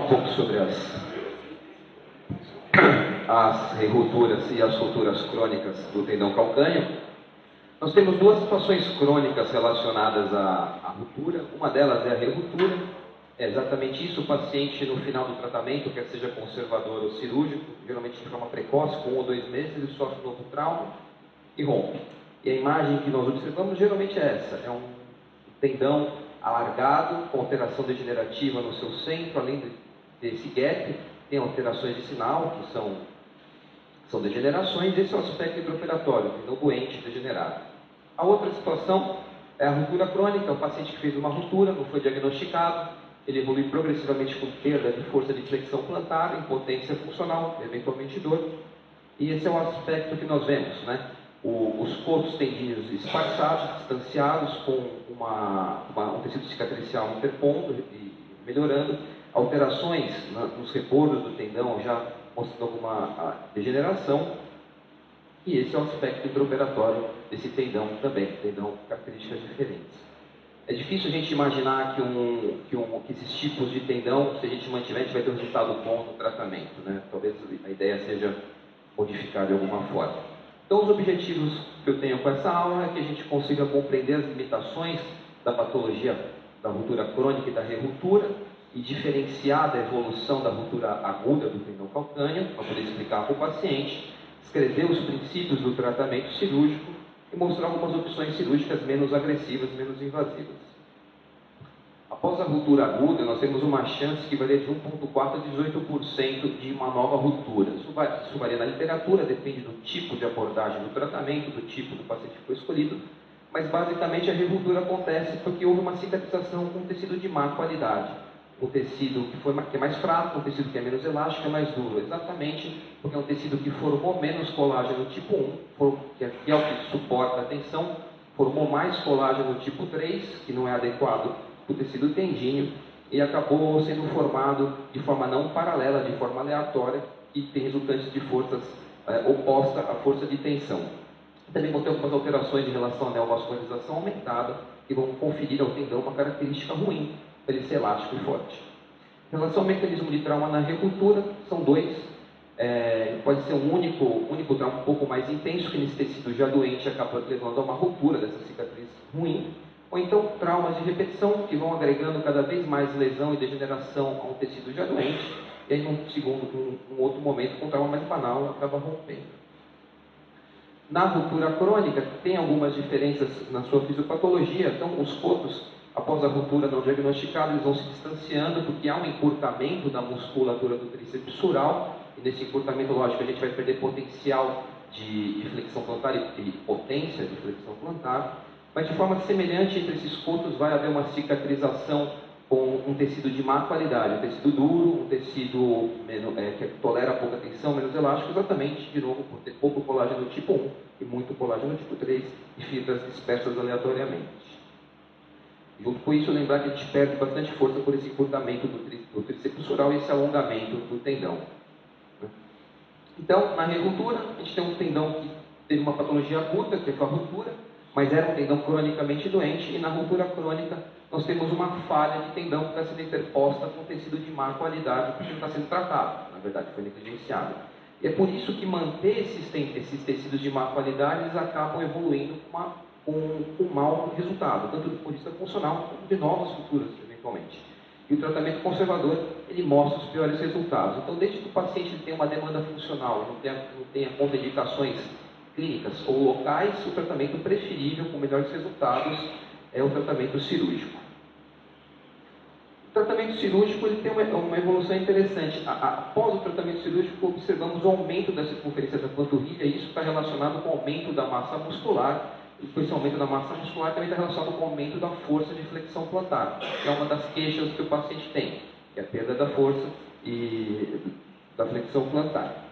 pouco sobre as rupturas e as rupturas crônicas do tendão calcâneo. Nós temos duas situações crônicas relacionadas à ruptura. Uma delas é a reruptura. É exatamente isso: o paciente no final do tratamento, quer seja conservador ou cirúrgico, geralmente de forma precoce, com 1 ou 2 meses, ele sofre um novo trauma e rompe. E a imagem que nós observamos geralmente é essa: é um tendão alargado, com alteração degenerativa no seu centro. Além desse gap, tem alterações de sinal, que são degenerações. Esse é o aspecto intraoperatório, tendão doente, degenerado. A outra situação é a ruptura crônica. O paciente que fez uma ruptura, não foi diagnosticado, ele evolui progressivamente com perda de força de flexão plantar, impotência funcional, eventualmente dor. E esse é o aspecto que nós vemos, né? Os cotos tendíneos esparçados, distanciados, com um tecido cicatricial interpondo e melhorando, alterações nos rebordos do tendão, já mostrando alguma degeneração. E esse é o aspecto intraoperatório desse tendão também, tendão com características diferentes. É difícil a gente imaginar que esses tipos de tendão, se a gente mantiver, a gente vai ter um resultado bom no tratamento, né? Talvez a ideia seja modificar de alguma forma. Então, os objetivos que eu tenho com essa aula é que a gente consiga compreender as limitações da patologia da ruptura crônica e da reruptura e diferenciar da evolução da ruptura aguda do tendão calcâneo, para poder explicar para o paciente, escrever os princípios do tratamento cirúrgico e mostrar algumas opções cirúrgicas menos agressivas, menos invasivas. Após a ruptura aguda, nós temos uma chance que varia de 1,4% a 18% de uma nova ruptura. Isso varia na literatura, depende do tipo de abordagem do tratamento, do tipo do paciente que foi escolhido, mas basicamente a reruptura acontece porque houve uma cicatrização com um tecido de má qualidade. Um tecido que é mais fraco, um tecido que é menos elástico, é mais duro. Exatamente porque é um tecido que formou menos colágeno tipo 1, que é o que suporta a tensão, formou mais colágeno tipo 3, que não é adequado o tecido tendíneo, e acabou sendo formado de forma não paralela, de forma aleatória, e tem resultantes de forças oposta à força de tensão. Também vão ter algumas alterações em relação à neovascularização aumentada, que vão conferir ao tendão uma característica ruim, para ele ser elástico e forte. Em relação ao mecanismo de trauma na reruptura, são dois. Pode ser um único trauma um pouco mais intenso, que nesse tecido já doente acaba levando a uma ruptura dessa cicatriz ruim, ou então traumas de repetição, que vão agregando cada vez mais lesão e degeneração a um tecido já doente, e aí num outro momento, com um trauma mais banal, acaba rompendo. Na ruptura crônica, tem algumas diferenças na sua fisiopatologia. Então, os cotos, após a ruptura não diagnosticada, eles vão se distanciando, porque há um encurtamento da musculatura do tríceps sural, e nesse encurtamento, lógico, a gente vai perder potencial de flexão plantar e potência de flexão plantar. Mas de forma semelhante entre esses cotos vai haver uma cicatrização com um tecido de má qualidade, um tecido duro, um tecido que tolera pouca tensão, menos elástico, exatamente, de novo, por ter pouco colágeno tipo 1 e muito colágeno tipo 3 e fibras dispersas aleatoriamente. Junto com isso, lembrar que a gente perde bastante força por esse encurtamento do tríceps sural e esse alongamento do tendão. Então, na reruptura, a gente tem um tendão que teve uma patologia aguda, que foi a ruptura, mas era um tendão cronicamente doente, e na ruptura crônica nós temos uma falha de tendão que está sendo interposta com tecido de má qualidade, porque não está sendo tratado, na verdade foi negligenciado. E é por isso que manter esses tecidos de má qualidade, eles acabam evoluindo com um mau resultado, tanto do ponto de vista funcional, como de novas rupturas, eventualmente. E o tratamento conservador, ele mostra os piores resultados. Então, desde que o paciente tenha uma demanda funcional, não tenha contraindicações clínicas ou locais, o tratamento preferível com melhores resultados é o tratamento cirúrgico. O tratamento cirúrgico ele tem uma evolução interessante. Após o tratamento cirúrgico, observamos o aumento da circunferência da panturrilha, e isso está relacionado com o aumento da massa muscular, e com esse aumento da massa muscular também está relacionado com o aumento da força de flexão plantar, que é uma das queixas que o paciente tem, que é a perda da força e da flexão plantar.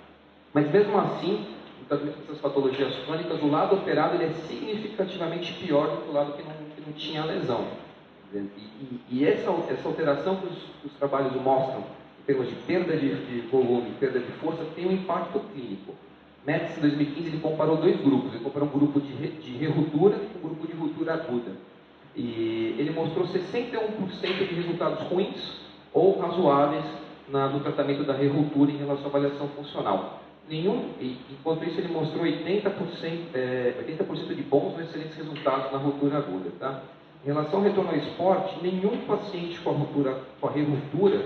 Mas mesmo assim, no tratamento dessas patologias crônicas, o lado operado ele é significativamente pior do que o lado que não tinha a lesão. E essa alteração que os trabalhos mostram, em termos de perda de volume, perda de força, tem um impacto clínico. Metz, em 2015, ele comparou dois grupos. Ele comparou um grupo de reruptura e um grupo de ruptura aguda. E ele mostrou 61% de resultados ruins ou razoáveis no tratamento da reruptura em relação à avaliação funcional. Enquanto isso, ele mostrou 80% de bons ou excelentes resultados na ruptura aguda. Tá? Em relação ao retorno ao esporte, nenhum paciente com a reruptura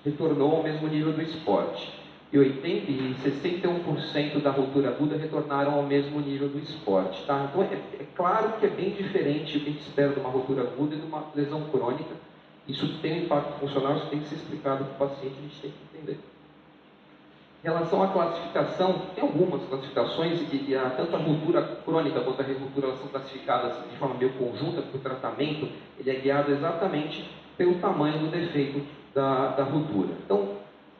retornou ao mesmo nível do esporte. E 61% da ruptura aguda retornaram ao mesmo nível do esporte. Tá? Então, é claro que é bem diferente o que a gente espera de uma ruptura aguda e de uma lesão crônica. Isso tem um impacto funcional, isso tem que ser explicado para o paciente, a gente tem que entender. Em relação à classificação, tem algumas classificações, e tanto a ruptura crônica quanto a reruptura elas são classificadas de forma meio conjunta, porque o tratamento ele é guiado exatamente pelo tamanho do defeito da ruptura. Então,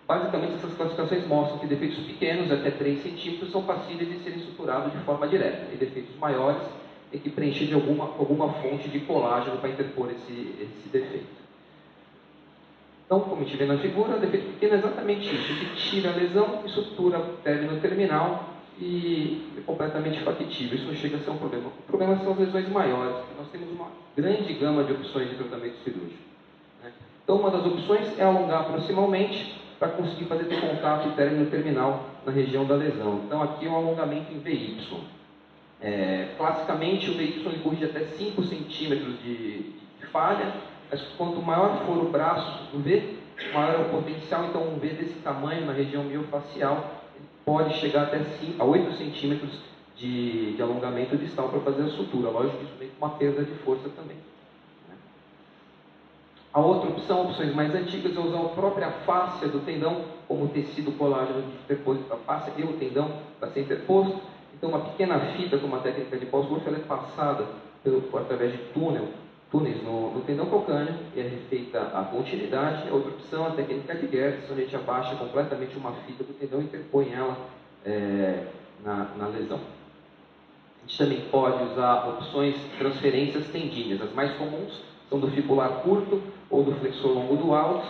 basicamente, essas classificações mostram que defeitos pequenos, até 3 centímetros, são passíveis de serem suturados de forma direta. E defeitos maiores tem que preencher de alguma fonte de colágeno para interpor esse defeito. Então, como a gente vê na figura, o defeito pequeno é exatamente isso. A gente tira a lesão e sutura o término terminal e é completamente factível. Isso não chega a ser um problema. O problema são as lesões maiores, porque nós temos uma grande gama de opções de tratamento cirúrgico. Né? Então, uma das opções é alongar proximalmente para conseguir fazer esse contato término terminal na região da lesão. Então, aqui é um alongamento em VY. Classicamente, o VY corrige até 5 centímetros de falha, mas quanto maior for o braço do V, maior é o potencial. Então, um V desse tamanho na região miofacial pode chegar até 8 centímetros de alongamento distal para fazer a sutura. Lógico que isso vem com uma perda de força também. A outra opção, opções mais antigas, é usar a própria fáscia do tendão como tecido colágeno de interposto da fáscia e o tendão para ser interposto. Então, uma pequena fita com uma técnica de pós-morfo, ela é passada através de túneis no tendão calcâneo e é refeita a continuidade. A outra opção, a técnica de Gertz, onde a gente abaixa completamente uma fita do tendão e interpõe ela na lesão. A gente também pode usar opções de transferências tendíneas. As mais comuns são do fibular curto ou do flexor longo do alto.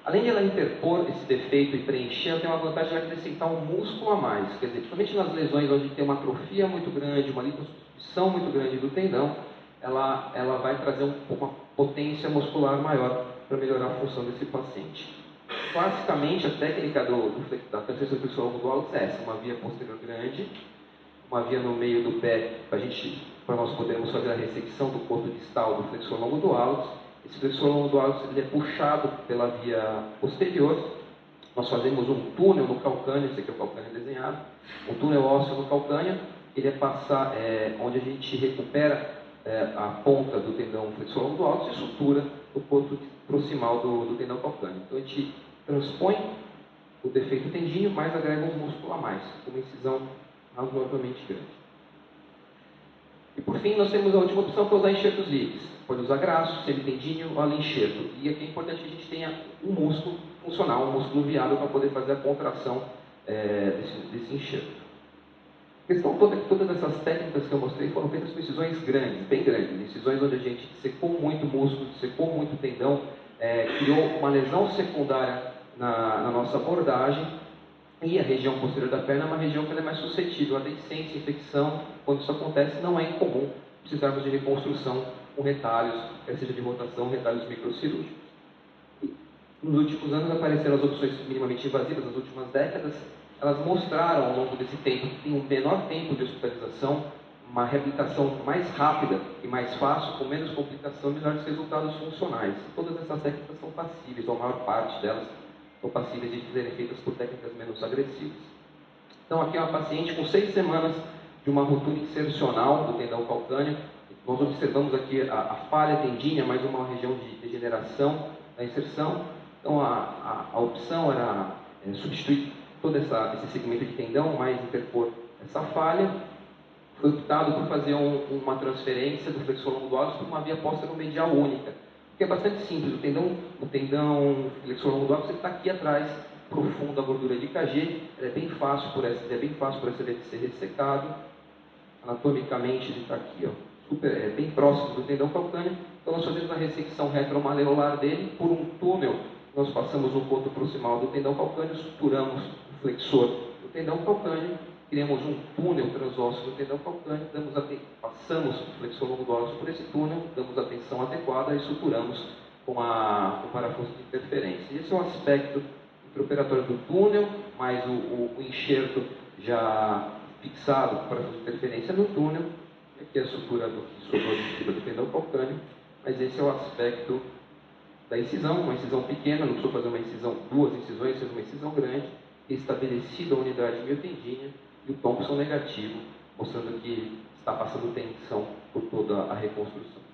Além de ela interpor esse defeito e preencher, ela tem uma vantagem de acrescentar um músculo a mais. Quer dizer, principalmente nas lesões onde tem uma atrofia muito grande, uma liposupressão muito grande do tendão, ela vai trazer uma potência muscular maior para melhorar a função desse paciente. Classicamente, a técnica da transferência flexor longo do alto é essa: uma via posterior grande, uma via no meio do pé, para nós podermos fazer a ressecção do corpo distal do flexor longo do alto. Esse flexor longo do alto ele é puxado pela via posterior. Nós fazemos um túnel no calcâneo, esse aqui é o calcâneo desenhado, um túnel ósseo no calcâneo, ele onde a gente recupera a ponta do tendão flexor longo do alto e sutura o corpo proximal do tendão calcâneo. Então a gente transpõe o defeito tendíneo, mas agrega um músculo a mais, com uma incisão razoavelmente grande. E por fim, nós temos a última opção, que é usar enxertos livres. Pode usar graço, semitendíneo ou enxerto. E aqui é importante que a gente tenha um músculo funcional, um músculo viável para poder fazer a contração desse enxerto. A questão toda é que todas essas técnicas que eu mostrei foram feitas com incisões grandes, bem grandes. Incisões onde a gente secou muito músculo, secou muito tendão, criou uma lesão secundária na nossa abordagem. E a região posterior da perna é uma região que ela é mais suscetível à deiscência, infecção. Quando isso acontece, não é incomum precisarmos de reconstrução com retalhos, quer seja de rotação, retalhos microcirúrgicos. Nos últimos anos apareceram as opções minimamente invasivas, nas últimas décadas. Elas mostraram ao longo desse tempo que tem um menor tempo de hospitalização, uma reabilitação mais rápida e mais fácil, com menos complicação e melhores resultados funcionais. Todas essas técnicas são passíveis, ou a maior parte delas são passíveis de serem feitas por técnicas menos agressivas. Então, aqui é uma paciente com 6 semanas de uma ruptura insercional do tendão calcâneo. Nós observamos aqui a falha tendínea, mais uma região de degeneração da inserção. Então, a opção era substituir todo esse segmento de tendão, mais interpor essa falha. Foi optado por fazer uma transferência do flexor longo do alto para uma via posterior-medial única, que é bastante simples. O tendão flexor longo do alto está aqui atrás, profundo da gordura de KG. É bem fácil por essa via de ser ressecado. Anatomicamente ele está aqui, bem próximo do tendão calcâneo. Então nós fazemos a ressecção retromaleolar dele por um túnel. Nós passamos o ponto proximal do tendão calcâneo, suturamos o flexor do tendão calcâneo, criamos um túnel transósseo do tendão calcâneo, passamos o flexor longo do alto por esse túnel, damos a tensão adequada e suturamos com o parafuso de interferência. Esse é um aspecto intraoperatório do túnel, mais o enxerto já fixado para fazer interferência no túnel. Aqui é a sutura que sobrou de fibra do tendão calcâneo, mas esse é o aspecto da incisão, uma incisão pequena, não precisou fazer uma incisão, duas incisões, sendo uma incisão grande, estabelecida a unidade miotendínea e o Thompson negativo, mostrando que está passando tensão por toda a reconstrução.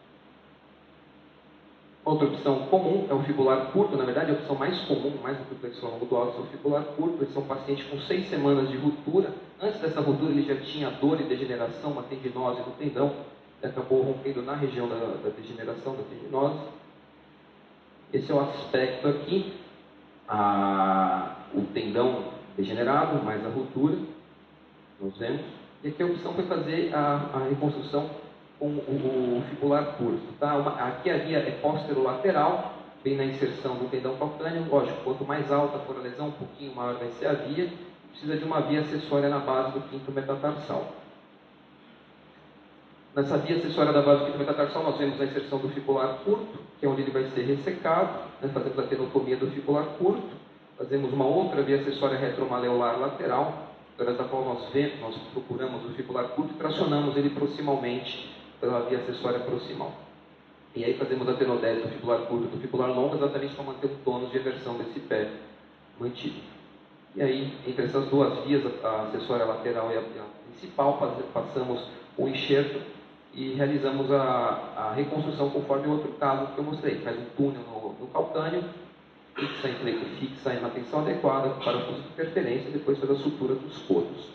Outra opção comum é o fibular curto, na verdade a opção mais comum, mais do que o flexor longo do alto, é o fibular curto. Esse é um paciente com 6 semanas de ruptura. Antes dessa ruptura ele já tinha dor e degeneração, uma tendinose no tendão, e acabou rompendo na região da degeneração, da tendinose. Esse é o aspecto aqui, o tendão degenerado, mais a ruptura, nós vemos. E aqui a opção foi fazer a reconstrução com o fibular curto. Tá? Aqui a via é posterolateral, bem na inserção do tendão calcâneo. Lógico, quanto mais alta for a lesão, um pouquinho maior vai ser a via. Precisa de uma via acessória na base do quinto metatarsal. Nessa via acessória da base do quinto metatarsal, nós vemos a inserção do fibular curto, que é onde ele vai ser ressecado. Fazemos a tenotomia do fibular curto. Fazemos uma outra via acessória retromaleolar lateral, através da qual nós procuramos o fibular curto e tracionamos ele proximalmente pela via acessória proximal. E aí fazemos a tenodese do fibular curto e do fibular longo, exatamente para manter o tônus de eversão desse pé mantido. E aí, entre essas duas vias, a acessória lateral e a principal, passamos o enxerto e realizamos a reconstrução conforme o outro caso que eu mostrei. Faz um túnel no calcâneo, fixa na tensão adequada, parafuso de interferência e depois faz a sutura dos cotos.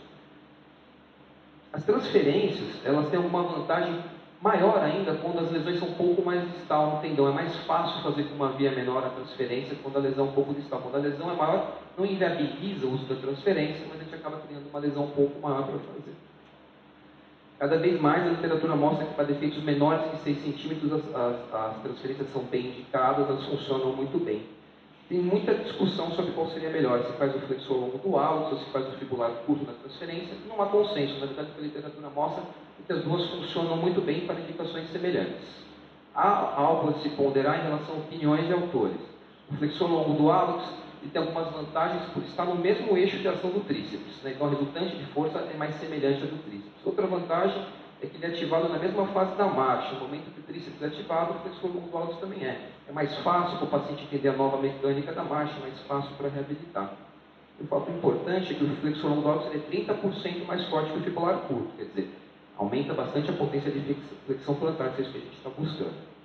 As transferências, elas têm uma vantagem maior ainda quando as lesões são um pouco mais distal no tendão. É mais fácil fazer com uma via menor a transferência quando a lesão é um pouco distal. Quando a lesão é maior, não inviabiliza o uso da transferência, mas a gente acaba criando uma lesão um pouco maior para fazer. Cada vez mais a literatura mostra que para defeitos menores que 6 centímetros as transferências são bem indicadas, elas funcionam muito bem. Tem muita discussão sobre qual seria melhor, se faz o flexor longo do alto, ou se faz o fibular curto na transferência. Não há consenso, na verdade a literatura mostra que as duas funcionam muito bem para indicações semelhantes. Há algo a se ponderar em relação a opiniões de autores. O flexor longo do alto tem algumas vantagens por estar no mesmo eixo de ação do tríceps, né? Então a resultante de força é mais semelhante à do tríceps. Outra vantagem é que ele é ativado na mesma fase da marcha. No momento que o tríceps é ativado, o flexor longo do alto também é. É mais fácil para o paciente entender a nova mecânica da marcha, mais fácil para reabilitar. E o fato importante é que o flexor longo do alto é 30% mais forte que o fibular curto, quer dizer, aumenta bastante a potência de flexão plantar, que é isso que a gente está buscando.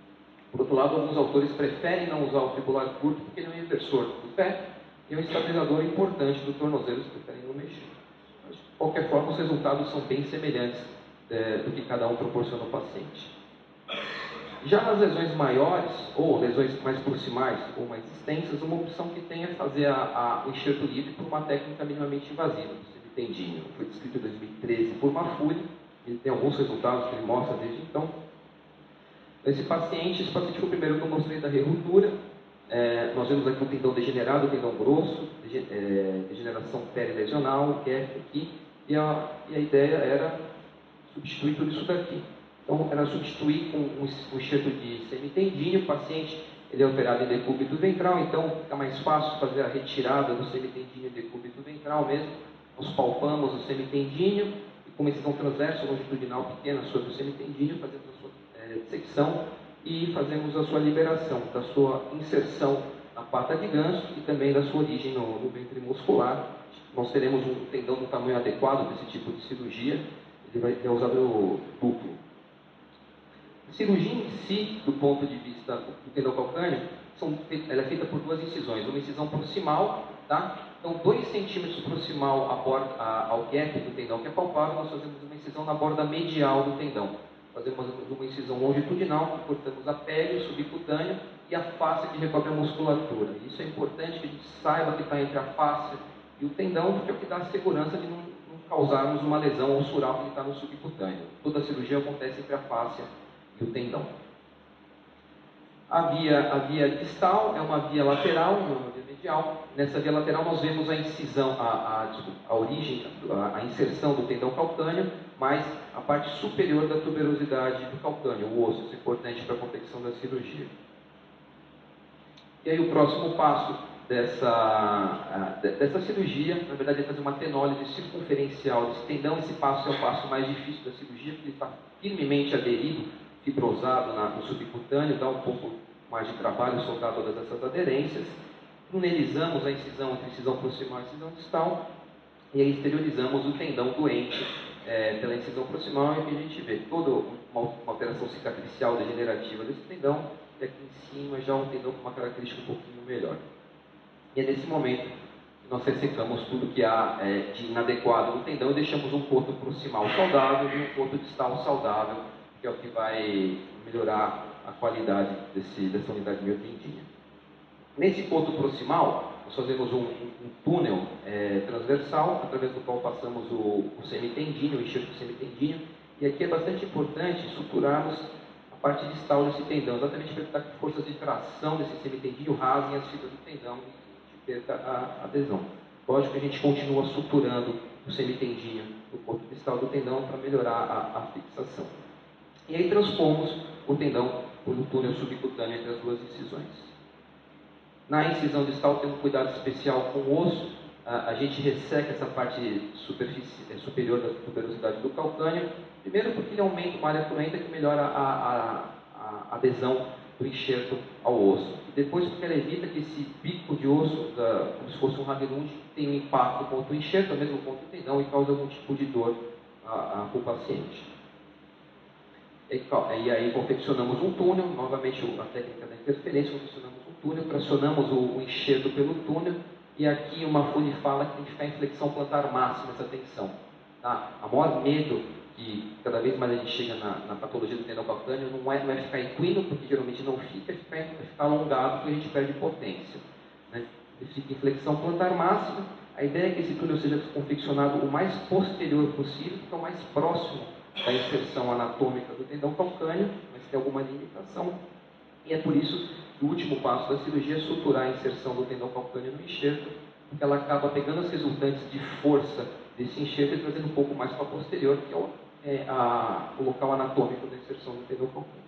Por outro lado, alguns autores preferem não usar o fibular curto porque ele é um inversor do pé e é um estabilizador importante do tornozelo, eles preferem não mexer. Mas, de qualquer forma, os resultados são bem semelhantes do que cada um proporciona ao paciente. Já nas lesões maiores, ou lesões mais proximais ou mais extensas, uma opção que tem é fazer o enxerto livre por uma técnica minimamente invasiva, o semitendíneo. Foi descrito em 2013 por Mafuri, ele tem alguns resultados que ele mostra desde então. Esse paciente foi o primeiro que eu mostrei da reruptura. Nós vemos aqui o tendão degenerado, o tendão grosso, degeneração perilesional, gap aqui, e a ideia era substituir tudo isso daqui. Então, era substituir com um enxerto de semitendíneo. O paciente ele é operado em decúbito ventral, então fica mais fácil fazer a retirada do semitendíneo e decúbito ventral mesmo. Nós palpamos o semitendíneo e com uma incisão transversa longitudinal pequena sobre o semitendíneo, fazemos a sua dissecção e fazemos a sua liberação, da sua inserção na pata de ganso e também da sua origem no ventre muscular. Nós teremos um tendão do tamanho adequado desse tipo de cirurgia, ele vai ter usado duplo. A cirurgia em si, do ponto de vista do tendão calcâneo, ela é feita por duas incisões, uma incisão proximal, tá? Então 2 centímetros proximal ao gap do tendão que é palpável, nós fazemos uma incisão na borda medial do tendão. Fazemos uma incisão longitudinal, cortamos a pele, o subcutâneo e a face que recobre a musculatura. Isso é importante que a gente saiba que está entre a face e o tendão, porque é o que dá a segurança de não causarmos uma lesão ossural que está no subcutâneo. Toda a cirurgia acontece entre a face e o tendão. A via distal é uma via lateral, não é uma via medial. Nessa via lateral nós vemos a incisão, a origem, a inserção do tendão calcâneo, mais a parte superior da tuberosidade do calcâneo, o osso, isso é importante para a confecção da cirurgia. E aí o próximo passo dessa cirurgia, na verdade, é fazer uma tenólise circunferencial desse tendão. Esse passo é o passo mais difícil da cirurgia, porque ele está firmemente aderido, fibrosado no subcutâneo, dá um pouco mais de trabalho soltar todas essas aderências. Tunelizamos a incisão entre incisão proximal e incisão distal, e aí exteriorizamos o tendão doente pela incisão proximal, e aqui a gente vê toda uma alteração cicatricial degenerativa desse tendão, e aqui em cima já um tendão com uma característica um pouquinho melhor. E é nesse momento que nós ressecamos tudo que há de inadequado no tendão e deixamos um coto proximal saudável e um coto distal saudável, que é o que vai melhorar a qualidade dessa unidade miotendínea. Nesse coto proximal, nós fazemos um túnel transversal, através do qual passamos o semitendíneo, o enxerto semitendíneo, e aqui é bastante importante suturarmos a parte distal desse tendão, exatamente para evitar que forças de tração desse semitendíneo rasguem as fibras do tendão e perca a adesão. Lógico que a gente continua suturando o semitendíneo no corpo distal do tendão para melhorar a fixação. E aí transpomos o tendão por um túnel subcutâneo entre as duas incisões. Na incisão distal tem um cuidado especial com o osso. A gente resseca essa parte superior da tuberosidade do calcâneo. Primeiro porque ele aumenta uma área fluenta que melhora a adesão do enxerto ao osso. E depois porque ela evita que esse bico de osso, como se fosse um rabilunde, tenha um impacto contra o enxerto, mesmo contra o tendão, e cause algum tipo de dor para o paciente. E aí confeccionamos um túnel, novamente a técnica da interferência, confeccionamos um túnel, tracionamos o enxerto pelo túnel, e aqui uma fala que tem que ficar em flexão plantar máxima essa tensão. Tá? O maior medo que cada vez mais a gente chega na patologia do tendão calcâneo não é ficar equino, porque geralmente não fica, é ficar alongado, porque a gente perde potência. Né? Ele fica em flexão plantar máxima. A ideia é que esse túnel seja confeccionado o mais posterior possível, que é o mais próximo da inserção anatômica do tendão calcâneo, mas tem alguma limitação. E é por isso que o último passo da cirurgia é suturar a inserção do tendão calcâneo no enxerto, porque ela acaba pegando as resultantes de força desse enxerto e trazendo um pouco mais para a posterior, que é o local anatômico da inserção do tendão calcâneo.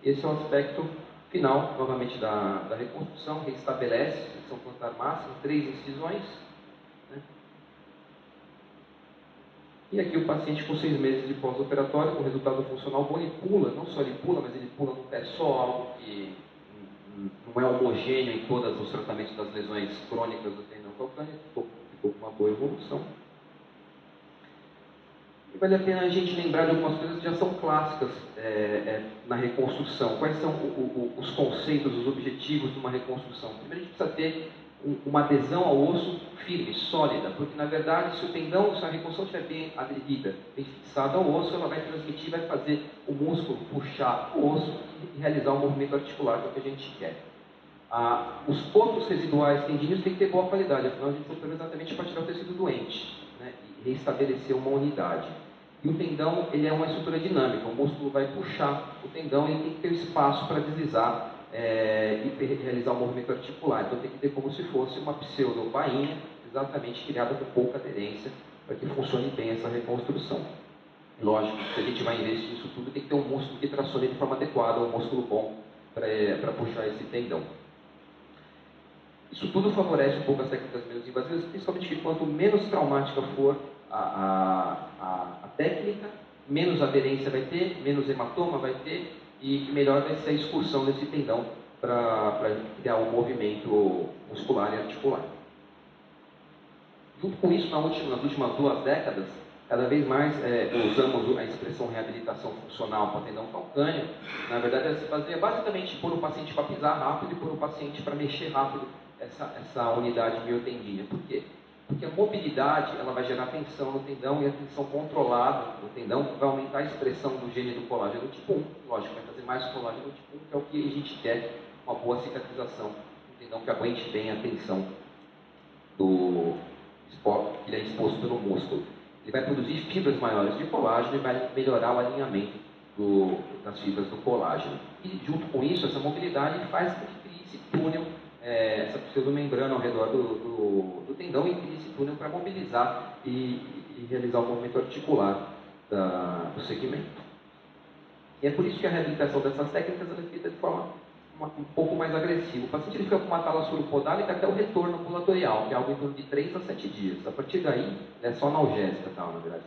Esse é o aspecto final, novamente, da reconstrução. Restabelece a flexão plantar máxima, 3 incisões. Né? E aqui o paciente com 6 meses de pós-operatório, com resultado funcional bom, ele pula, não só ele pula, mas ele pula no pé só, algo que não é homogêneo em todos os tratamentos das lesões crônicas do tendão calcâneo, ficou com uma boa evolução. E vale a pena a gente lembrar de algumas coisas que já são clássicas na reconstrução. Quais são os conceitos, os objetivos de uma reconstrução? Primeiro, a gente precisa ter uma adesão ao osso firme, sólida, porque na verdade se a reconstrução estiver bem aderida, bem fixada ao osso, ela vai transmitir, vai fazer o músculo puxar o osso e realizar o movimento articular, que é o que a gente quer. Os pontos residuais tendíneos têm que ter boa qualidade, afinal a gente opera exatamente para tirar o tecido doente, né, e reestabelecer uma unidade. E o tendão, ele é uma estrutura dinâmica, o músculo vai puxar o tendão e ele tem que ter espaço para deslizar e realizar o movimento articular. Então tem que ter como se fosse uma pseudobainha, exatamente criada com pouca aderência, para que funcione bem essa reconstrução. Lógico, se a gente vai investir nisso tudo, tem que ter um músculo que tracione de forma adequada, um músculo bom para puxar esse tendão. Isso tudo favorece um pouco as técnicas menos invasivas, principalmente que quanto menos traumática for a técnica, menos aderência vai ter, menos hematoma vai ter, e melhor vai ser a excursão desse tendão para criar um movimento muscular e articular. Junto com isso, nas últimas 2 décadas, cada vez mais usamos a expressão reabilitação funcional para tendão calcâneo. Na verdade, ela se baseia basicamente por o paciente para pisar rápido e por o paciente para mexer rápido essa unidade miotendínea. Por quê? Porque a mobilidade ela vai gerar tensão no tendão, e a tensão controlada no tendão vai aumentar a expressão do gene do colágeno tipo 1. Lógico, vai fazer mais colágeno tipo 1, que é o que a gente quer, uma boa cicatrização, um tendão que aguente bem a tensão que ele é exposto pelo músculo. Ele vai produzir fibras maiores de colágeno e vai melhorar o alinhamento das fibras do colágeno. E junto com isso, essa mobilidade faz com que crie esse túnel, essa pseudomembrana ao redor do tendão, e cria esse túnel para mobilizar e realizar o movimento articular do segmento. E é por isso que a reabilitação dessas técnicas é feita de forma um pouco mais agressivo. O paciente ele fica com uma talassura podálica até o retorno ambulatorial, que é algo em torno de 3 a 7 dias. A partir daí, é só analgésica, na verdade.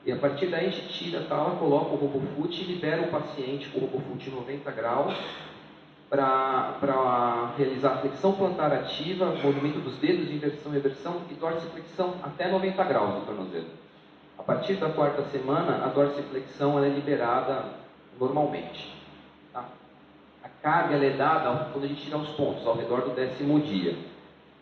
E a partir daí a gente tira a tala, coloca o RoboFoot e libera o paciente com o RoboFoot 90 graus para realizar a flexão plantar ativa, movimento dos dedos, inversão, reversão e dorsiflexão até 90 graus do tornozelo. A partir da 4ª semana, a dorsiflexão é liberada normalmente. Tá? A carga é dada quando a gente tira os pontos, ao redor do 10º dia.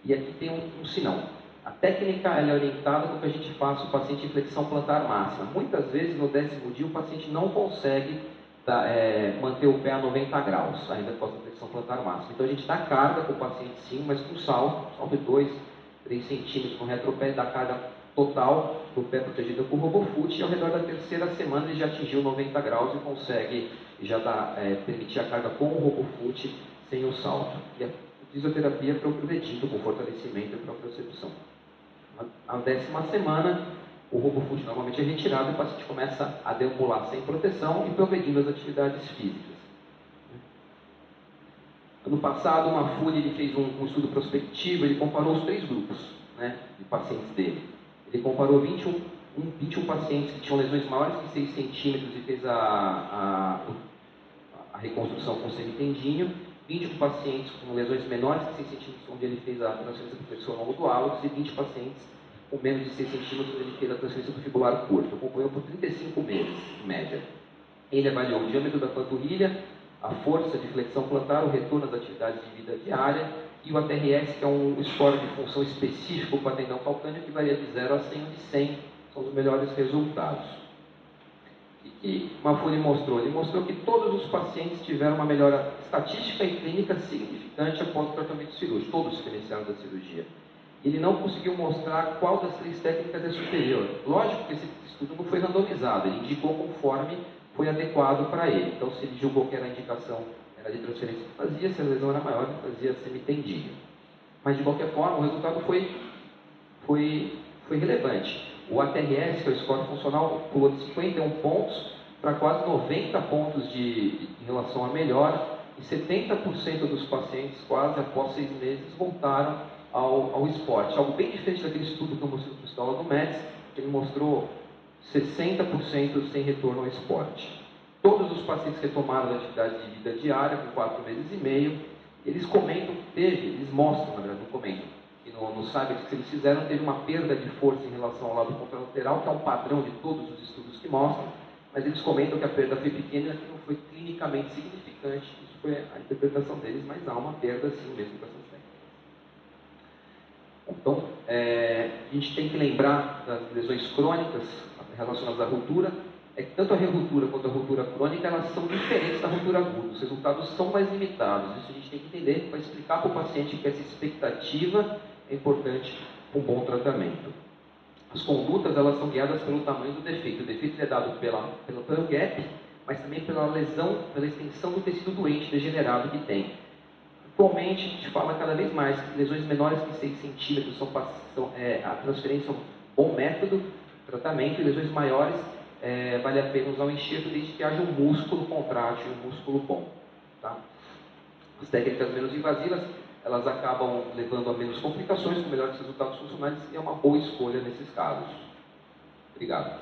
E aqui tem um sinal. A técnica é orientada para que a gente faça o paciente em flexão plantar máxima. Muitas vezes, no 10º dia, o paciente não consegue manter o pé a 90 graus, ainda após a flexão plantar máxima. Então, a gente dá carga para o paciente sim, mas com salto de 2, 3 centímetros no retropé, dá carga total do pé protegido com o RoboFoot, e ao redor da 3ª semana ele já atingiu 90 graus e consegue já permitir a carga com o RoboFoot sem o salto. E a fisioterapia progredindo com fortalecimento e propriocepção. Na 10ª semana, o RoboFoot normalmente é retirado e o paciente começa a deambular sem proteção e progredindo as atividades físicas. Ano passado, o Mafuri ele fez um estudo prospectivo, ele comparou os 3 grupos de pacientes dele. Ele comparou 21 pacientes que tinham lesões maiores que 6 centímetros e fez a reconstrução com semitendíneo, 20 pacientes com lesões menores que 6 centímetros, onde ele fez a transferência do flexor longo do hálux, e 20 pacientes com menos de 6 centímetros, onde ele fez a transferência do fibular curto. Acompanhou por 35 meses, em média. Ele avaliou o diâmetro da panturrilha, a força de flexão plantar, o retorno às atividades de vida diária, e o ATRS, que é um score de função específico para tendão calcâneo, que varia de 0 a 100, onde 100 são os melhores resultados. O que Mafuri mostrou? Ele mostrou que todos os pacientes tiveram uma melhora estatística e clínica significante após o tratamento cirúrgico, todos beneficiaram da cirurgia. Ele não conseguiu mostrar qual das 3 técnicas é superior. Lógico que esse estudo não foi randomizado, ele indicou conforme foi adequado para ele. Então, se ele julgou que a indicação era de transferência que fazia, se a lesão era maior, ele fazia semitendíneo. Mas, de qualquer forma, o resultado foi relevante. O ATRS, que é o score funcional, pulou de 51 pontos para quase 90 pontos em relação à melhora, e 70% dos pacientes, quase após 6 meses, voltaram ao esporte. Algo bem diferente daquele estudo que eu mostrei para o aula do MEDS, que ele mostrou 60% sem retorno ao esporte. Todos os pacientes retomaram a atividade de vida diária com 4 meses e meio. Eles comentam que eles mostram, na verdade, não comentam, que no SABEX que eles fizeram, teve uma perda de força em relação ao lado contralateral, que é um padrão de todos os estudos que mostram, mas eles comentam que a perda foi pequena e que não foi clinicamente significante. Isso foi a interpretação deles, mas há uma perda sim mesmo para essas técnicas. Então, a gente tem que lembrar das lesões crônicas relacionadas à ruptura, é que tanto a ruptura quanto a ruptura crônica, elas são diferentes da ruptura aguda, os resultados são mais limitados. Isso a gente tem que entender para explicar para o paciente que essa expectativa é importante para um bom tratamento. As condutas, elas são guiadas pelo tamanho do defeito. O defeito é dado pelo gap, mas também pela lesão, pela extensão do tecido doente, degenerado que tem. Atualmente, a gente fala cada vez mais que lesões menores que 6 centímetros a transferência é um bom método de tratamento, e lesões maiores vale a pena usar o enxerto desde que haja um músculo contrátil, um músculo bom. Tá? As técnicas menos invasivas, elas acabam levando a menos complicações, com melhores resultados funcionais, e é uma boa escolha nesses casos. Obrigado.